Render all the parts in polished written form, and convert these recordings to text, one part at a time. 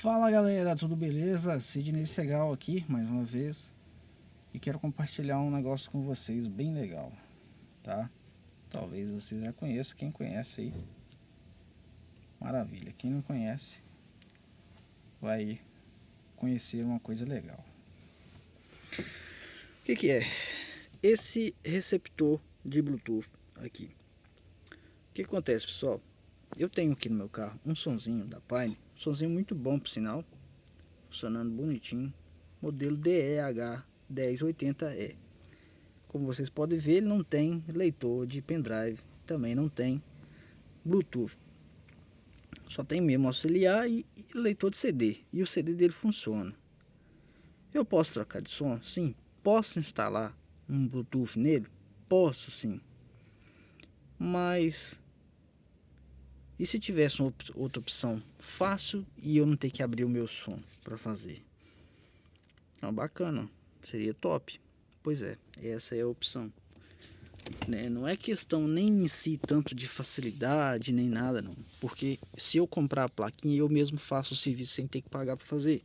Fala galera, tudo beleza? Sidney Segal aqui mais uma vez e quero compartilhar um negócio com vocês bem legal, tá? Talvez vocês já conheçam, quem conhece aí, maravilha. Quem não conhece vai conhecer uma coisa legal. O que é? Esse receptor de Bluetooth aqui. O que acontece, pessoal? Eu tenho aqui no meu carro um sonzinho da Pine, um sonzinho muito bom por sinal, funcionando bonitinho, modelo DEH1080E. Como vocês podem ver, ele não tem leitor de pendrive, também não tem Bluetooth, só tem mesmo auxiliar e leitor de CD, e o CD dele funciona. Eu posso trocar de som? Sim. Posso instalar um Bluetooth nele? Posso sim. Mas e se tivesse outra opção fácil e eu não ter que abrir o meu som para fazer? Bacana, seria top. Pois é, essa é a opção, né? Não é questão nem em si tanto de facilidade nem nada não, porque se eu comprar a plaquinha eu mesmo faço o serviço sem ter que pagar para fazer.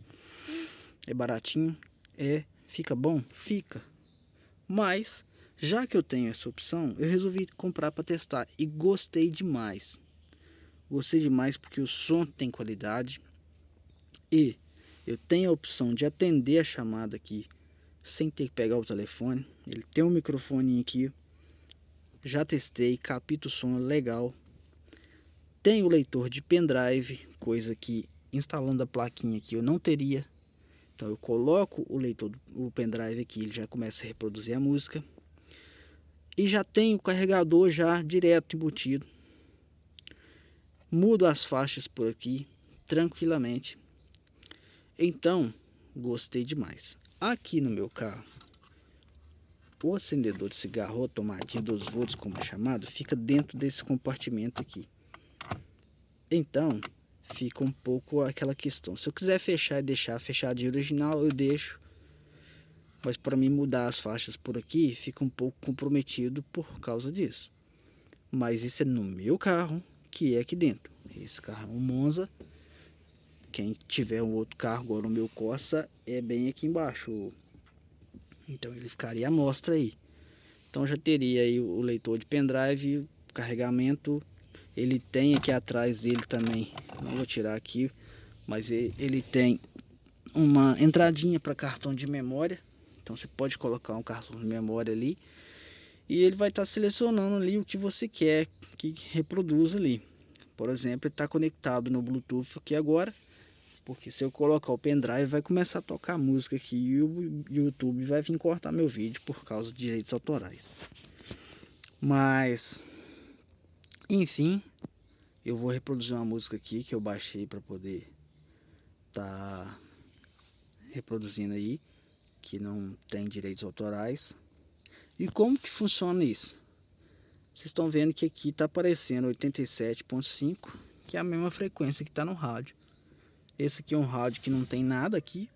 É baratinho, fica bom, fica. Mas já que eu tenho essa opção, eu resolvi comprar para testar e gostei demais. Gostei demais porque o som tem qualidade e eu tenho a opção de atender a chamada aqui sem ter que pegar o telefone. Ele tem um microfone aqui. Já testei, capta o som legal. Tem o leitor de pendrive, coisa que instalando a plaquinha aqui eu não teria. Então eu coloco o leitor, o pendrive aqui, ele já começa a reproduzir a música. E já tem o carregador já direto embutido. Mudo as faixas por aqui tranquilamente. Então, gostei demais. Aqui no meu carro, o acendedor de cigarro ou tomadinha 12 volts, como é chamado, fica dentro desse compartimento aqui. Então, fica um pouco aquela questão. Se eu quiser fechar e deixar fechadinho original, eu deixo. Mas para mim mudar as faixas por aqui, fica um pouco comprometido por causa disso. Mas isso é no meu carro, que é aqui dentro. Esse carro é um Monza. Quem tiver um outro carro, agora o meu Corsa, é bem aqui embaixo. Então ele ficaria à mostra aí. Então já teria aí o leitor de pendrive, o carregamento. Ele tem aqui atrás dele também, não vou tirar aqui, mas ele tem uma entradinha para cartão de memória. Então você pode colocar um cartão de memória ali e ele vai estar selecionando ali o que você quer que reproduza ali. Por exemplo, ele está conectado no Bluetooth aqui agora, porque se eu colocar o pendrive vai começar a tocar música aqui e o YouTube vai vir cortar meu vídeo por causa de direitos autorais. Mas enfim, eu vou reproduzir uma música aqui que eu baixei para poder tá reproduzindo aí, que não tem direitos autorais. E como que funciona isso? Vocês estão vendo que aqui está aparecendo 87.5, que é a mesma frequência que está no rádio. Esse aqui é um rádio que não tem nada aqui.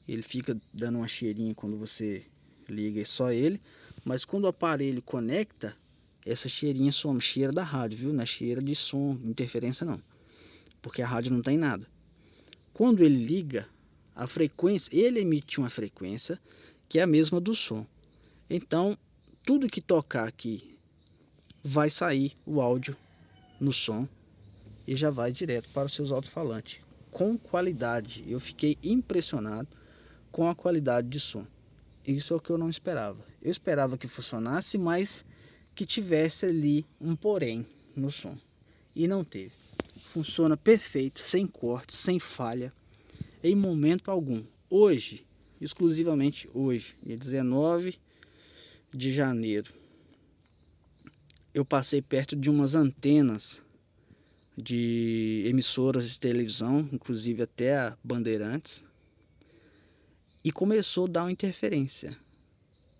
Ele fica dando uma cheirinha quando você liga, é só ele. Mas quando o aparelho conecta, essa cheirinha some, cheira da rádio, viu? Não é cheira de som, interferência não. Porque a rádio não tem nada. Quando ele liga, a frequência, ele emite uma frequência que é a mesma do som. Então, tudo que tocar aqui vai sair o áudio no som e já vai direto para os seus alto-falantes com qualidade. Eu fiquei impressionado com a qualidade de som. Isso é o que eu não esperava. Eu esperava que funcionasse, mas que tivesse ali um porém no som. E não teve. Funciona perfeito, sem corte, sem falha, em momento algum. Hoje, exclusivamente hoje, dia 19 de janeiro, eu passei perto de umas antenas de emissoras de televisão, inclusive até a Bandeirantes, e começou a dar uma interferência.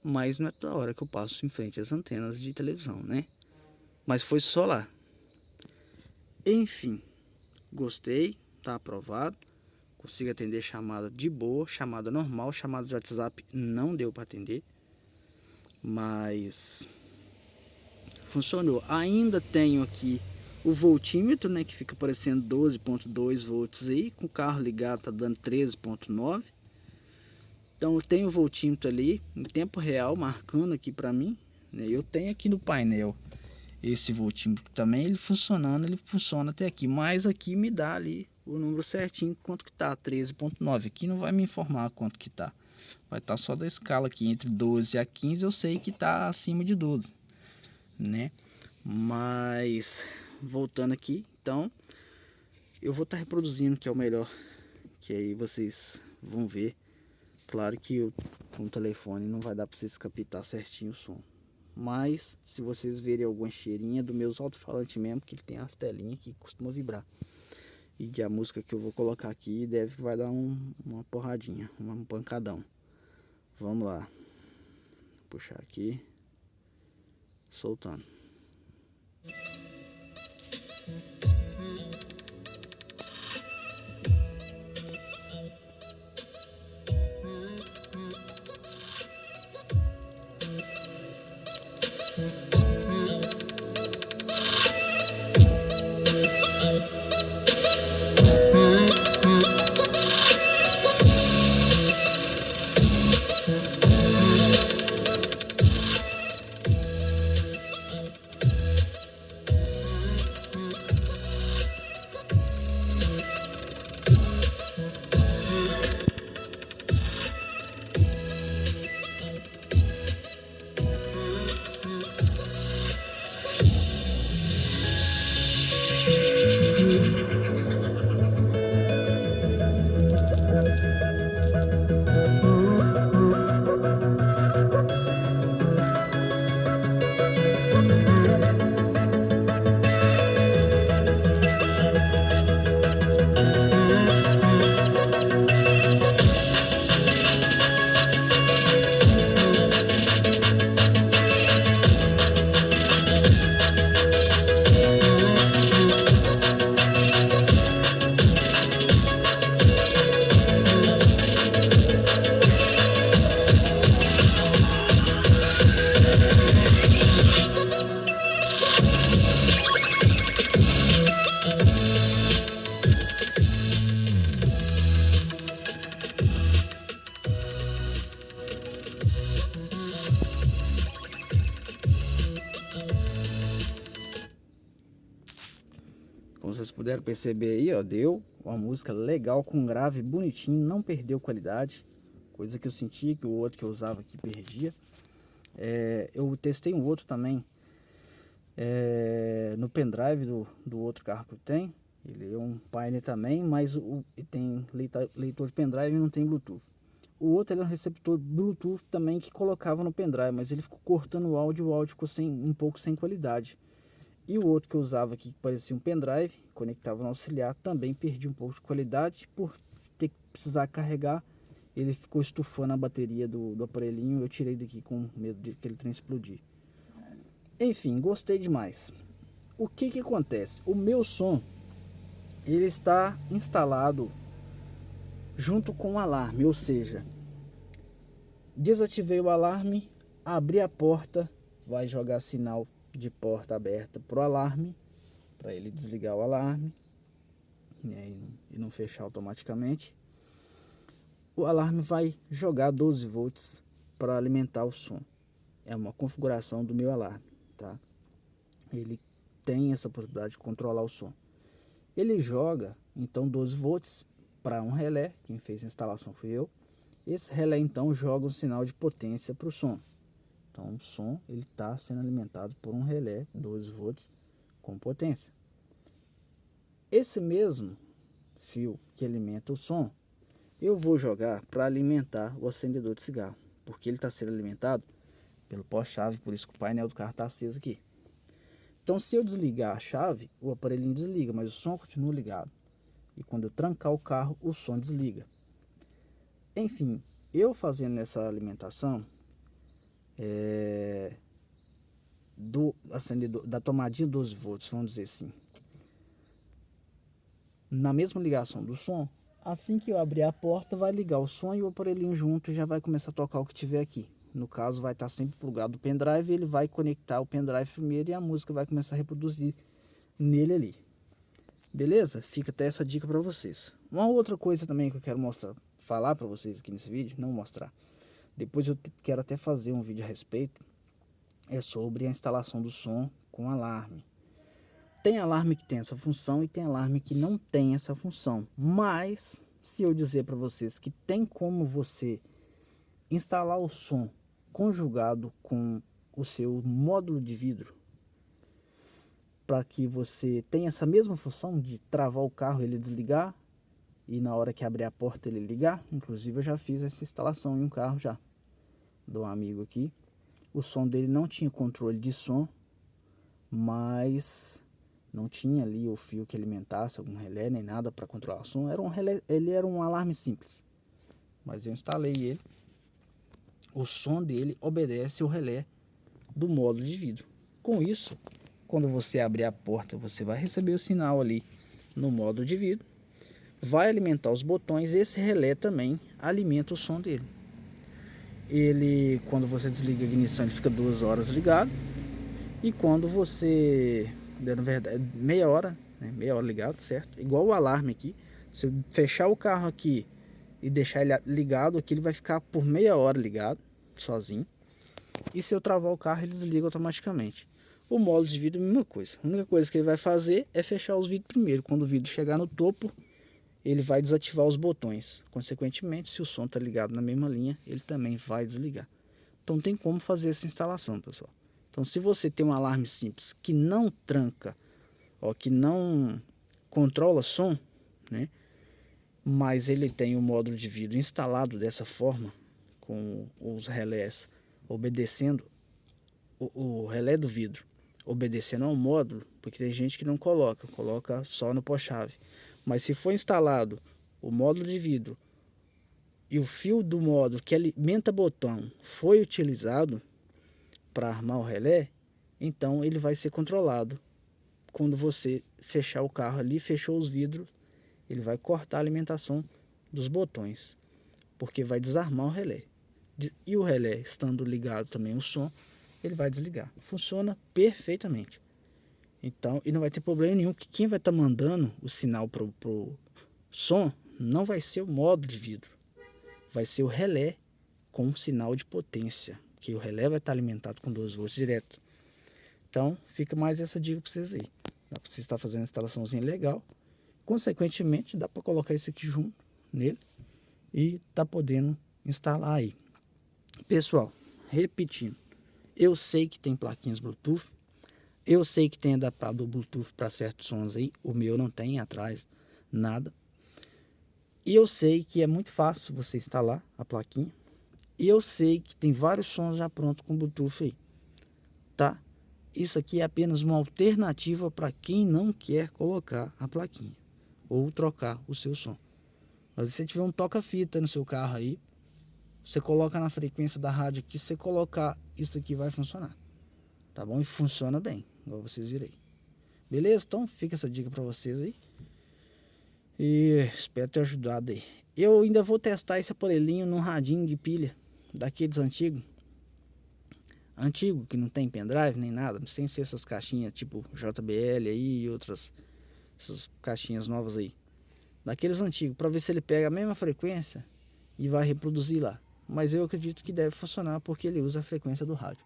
Mas não é toda hora que eu passo em frente às antenas de televisão, né? Mas foi só lá. Enfim, gostei, tá aprovado. Consigo atender chamada de boa, chamada normal, chamada de WhatsApp não deu para atender. Mas funcionou. Ainda tenho aqui o voltímetro, né, que fica aparecendo 12,2 volts aí, com o carro ligado tá dando 13,9. Então eu tenho o voltímetro ali em tempo real marcando aqui para mim, né? Eu tenho aqui no painel esse voltímetro também, ele funciona até aqui, mas aqui me dá ali o número certinho quanto que tá, 13,9. Aqui não vai me informar quanto que tá, vai estar só da escala aqui entre 12 a 15, eu sei que tá acima de 12, né? Mas voltando aqui, então eu vou estar reproduzindo, que é o melhor, que aí vocês vão ver. Claro que com o telefone não vai dar para vocês captar certinho o som, mas se vocês verem alguma cheirinha do meus alto-falante mesmo, que ele tem as telinhas que costuma vibrar, e que a música que eu vou colocar aqui deve que vai dar uma porradinha, um pancadão. Vamos lá, puxar aqui, soltando. Como vocês puderam perceber aí, ó, deu uma música legal com grave bonitinho, não perdeu qualidade, coisa que eu sentia que o outro que eu usava aqui perdia. Eu testei um outro também no pendrive do outro carro que eu tenho. Ele é um Pioneer também, mas tem leitor de pendrive e não tem Bluetooth. O outro ele é um receptor Bluetooth também que colocava no pendrive, mas ele ficou cortando o áudio ficou um pouco sem qualidade. E o outro que eu usava aqui, que parecia um pendrive, conectava no auxiliar, também perdi um pouco de qualidade por ter que precisar carregar. Ele ficou estufando a bateria do aparelhinho, eu tirei daqui com medo de que ele trem explodir. Enfim, gostei demais. O que acontece? O meu som, ele está instalado junto com o alarme, ou seja, desativei o alarme, abri a porta, vai jogar sinal de porta aberta pro alarme, para ele desligar o alarme, né, e não fechar automaticamente. O alarme vai jogar 12 volts para alimentar o som. É uma configuração do meu alarme, tá? Ele tem essa possibilidade de controlar o som. Ele joga então 12 volts para um relé. Quem fez a instalação fui eu. Esse relé então joga um sinal de potência para o som. Então o som ele está sendo alimentado por um relé 12 volts com potência. Esse mesmo fio que alimenta o som, eu vou jogar para alimentar o acendedor de cigarro, porque ele está sendo alimentado pelo pó-chave, por isso que o painel do carro está aceso aqui. Então se eu desligar a chave, o aparelhinho desliga, mas o som continua ligado. E quando eu trancar o carro, o som desliga. Enfim, eu fazendo essa alimentação do acendedor, da tomadinha 12 volts, vamos dizer assim, na mesma ligação do som, assim que eu abrir a porta, vai ligar o som e o aparelhinho junto e já vai começar a tocar o que tiver aqui. No caso, vai estar sempre plugado o pendrive, ele vai conectar o pendrive primeiro e a música vai começar a reproduzir nele ali. Beleza? Fica até essa dica para vocês. Uma outra coisa também que eu quero falar para vocês aqui nesse vídeo, não mostrar. Depois eu quero até fazer um vídeo a respeito, é sobre a instalação do som com alarme. Tem alarme que tem essa função e tem alarme que não tem essa função. Mas se eu dizer para vocês que tem como você instalar o som conjugado com o seu módulo de vidro, para que você tenha essa mesma função de travar o carro e ele desligar, e na hora que abrir a porta ele ligar. Inclusive eu já fiz essa instalação em um carro já, de um amigo aqui. O som dele não tinha controle de som, mas não tinha ali o fio que alimentasse algum relé nem nada para controlar o som. Era um relé, ele era um alarme simples, mas eu instalei ele. O som dele obedece o relé do módulo de vidro. Com isso, quando você abrir a porta, você vai receber o sinal ali no módulo de vidro, vai alimentar os botões. Esse relé também alimenta o som dele. Ele, quando você desliga a ignição, ele fica 2 horas ligado, e quando você, na verdade, meia hora ligado, certo? Igual o alarme aqui. Se eu fechar o carro aqui e deixar ele ligado aqui, ele vai ficar por meia hora ligado sozinho. E se eu travar o carro, ele desliga automaticamente. O módulo de vidro é a mesma coisa. A única coisa que ele vai fazer é fechar os vidros primeiro. Quando o vidro chegar no topo, ele vai desativar os botões. Consequentemente, se o som está ligado na mesma linha, ele também vai desligar. Então tem como fazer essa instalação, pessoal. Então, se você tem um alarme simples que não tranca, que não controla som, né, mas ele tem o módulo de vidro instalado dessa forma, com os relés obedecendo o relé do vidro, obedecendo ao módulo, porque tem gente que não coloca só no pó-chave. Mas se for instalado o módulo de vidro e o fio do módulo que alimenta botão foi utilizado para armar o relé, então ele vai ser controlado. Quando você fechar o carro ali, fechou os vidros, ele vai cortar a alimentação dos botões, porque vai desarmar o relé. E o relé estando ligado também o som, ele vai desligar. Funciona perfeitamente. Então, e não vai ter problema nenhum, que quem vai estar mandando o sinal pro som não vai ser o módulo de vidro, vai ser o relé com sinal de potência, que o relé vai estar alimentado com 12 volts direto. Então, fica mais essa dica para vocês aí. Dá para você estar fazendo uma instalaçãozinha legal. Consequentemente, dá para colocar isso aqui junto nele e tá podendo instalar aí. Pessoal, repetindo, eu sei que tem plaquinhas Bluetooth, eu sei que tem adaptador Bluetooth para certos sons aí, o meu não tem atrás nada. E eu sei que é muito fácil você instalar a plaquinha. E eu sei que tem vários sons já prontos com Bluetooth aí, tá? Isso aqui é apenas uma alternativa para quem não quer colocar a plaquinha ou trocar o seu som. Mas se você tiver um toca-fita no seu carro aí, você coloca na frequência da rádio aqui, se você colocar isso aqui vai funcionar, tá bom? E funciona bem, igual vocês viram aí. Beleza? Então fica essa dica para vocês aí. E espero ter ajudado aí. Eu ainda vou testar esse aparelhinho num radinho de pilha daqueles antigos. Antigo, que não tem pendrive nem nada, sem ser essas caixinhas tipo JBL aí e outras essas caixinhas novas aí. Daqueles antigos, para ver se ele pega a mesma frequência e vai reproduzir lá. Mas eu acredito que deve funcionar porque ele usa a frequência do rádio.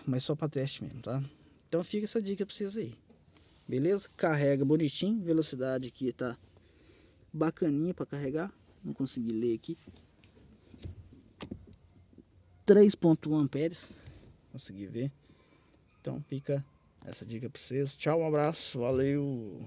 Mas só para teste mesmo, tá? Então fica essa dica para vocês aí. Beleza? Carrega bonitinho, velocidade aqui tá bacaninha para carregar. Não consegui ler aqui. 3.1 amperes. Consegui ver. Então fica essa dica para vocês. Tchau, um abraço, valeu.